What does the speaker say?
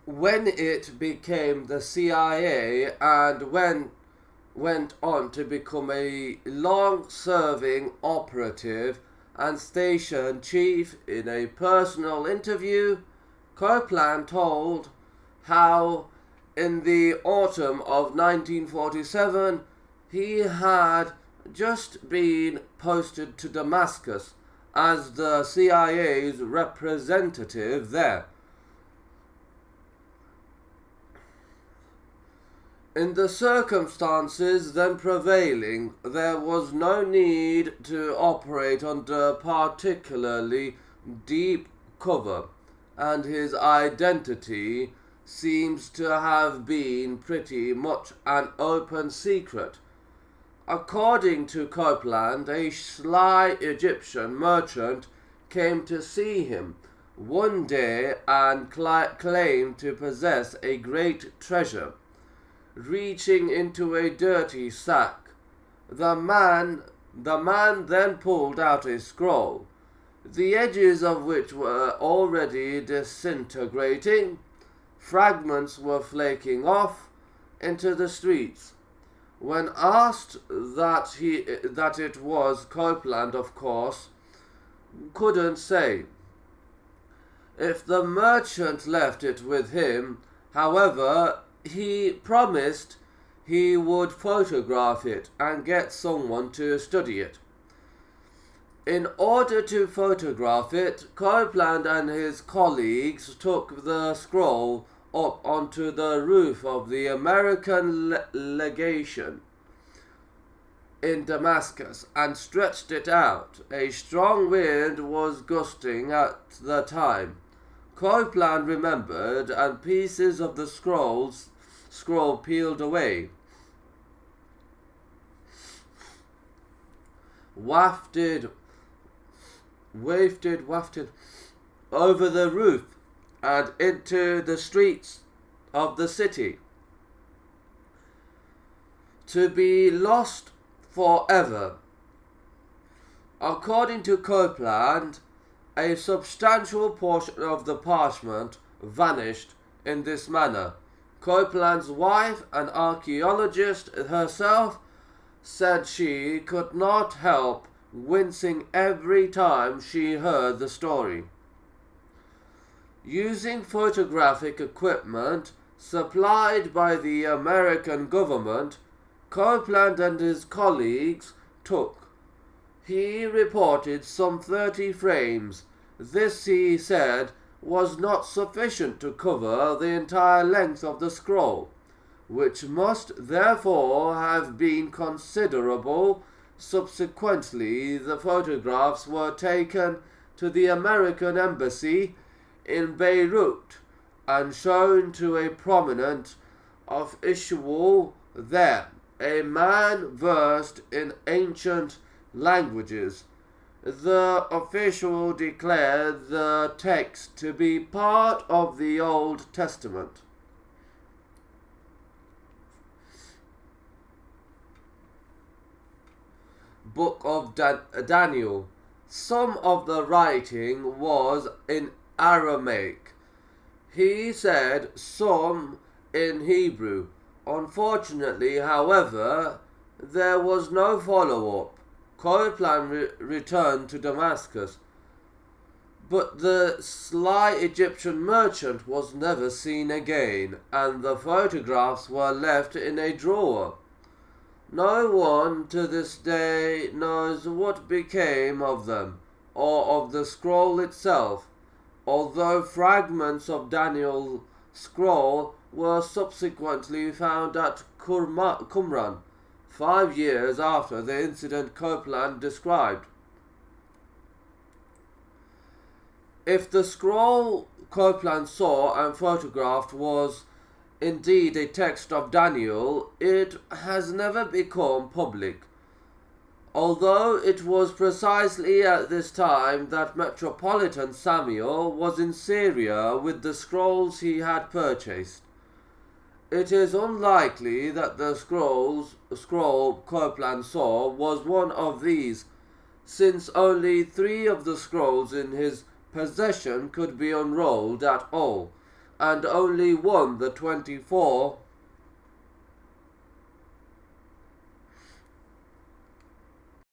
when it became the CIA and went on to become a long-serving operative and station chief. In a personal interview, Copeland told how in the autumn of 1947 he had just been posted to Damascus as the CIA's representative there. In the circumstances then prevailing, there was no need to operate under particularly deep cover, and his identity seems to have been pretty much an open secret. According to Copeland, a sly Egyptian merchant came to see him one day and claimed to possess a great treasure. Reaching into a dirty sack, the man then pulled out a scroll, the edges of which were already disintegrating. Fragments were flaking off into the streets. When asked that it was Copeland, of course, couldn't say. If the merchant left it with him, however, he promised he would photograph it and get someone to study it. In order to photograph it, Copeland and his colleagues took the scroll up onto the roof of the American legation in Damascus and stretched it out. A strong wind was gusting at the time. Copeland remembered, and pieces of the scroll peeled away, wafted over the roof and into the streets of the city, to be lost forever. According to Copeland, a substantial portion of the parchment vanished in this manner. Copeland's wife, an archaeologist herself, said she could not help wincing every time she heard the story. Using photographic equipment supplied by the American government, Copeland and his colleagues he reported some 30 frames. This, he said, was not sufficient to cover the entire length of the scroll, which must therefore have been considerable. Subsequently, the photographs were taken to the American embassy in Beirut and shown to a prominent official there, a man versed in ancient languages. The official declared the text to be part of the Old Testament. Book of Daniel. Some of the writing was in Aramaic. He said some in Hebrew. Unfortunately, however, there was no follow-up. Copeland returned to Damascus, but the sly Egyptian merchant was never seen again, and the photographs were left in a drawer. No one to this day knows what became of them, or of the scroll itself, although fragments of Daniel's scroll were subsequently found at Qumran, 5 years after the incident Copeland described. If the scroll Copeland saw and photographed was indeed a text of Daniel, it has never become public, although it was precisely at this time that Metropolitan Samuel was in Syria with the scrolls he had purchased. It is unlikely that the scroll Copeland saw was one of these, since only 3 of the scrolls in his possession could be unrolled at all, and only won the 24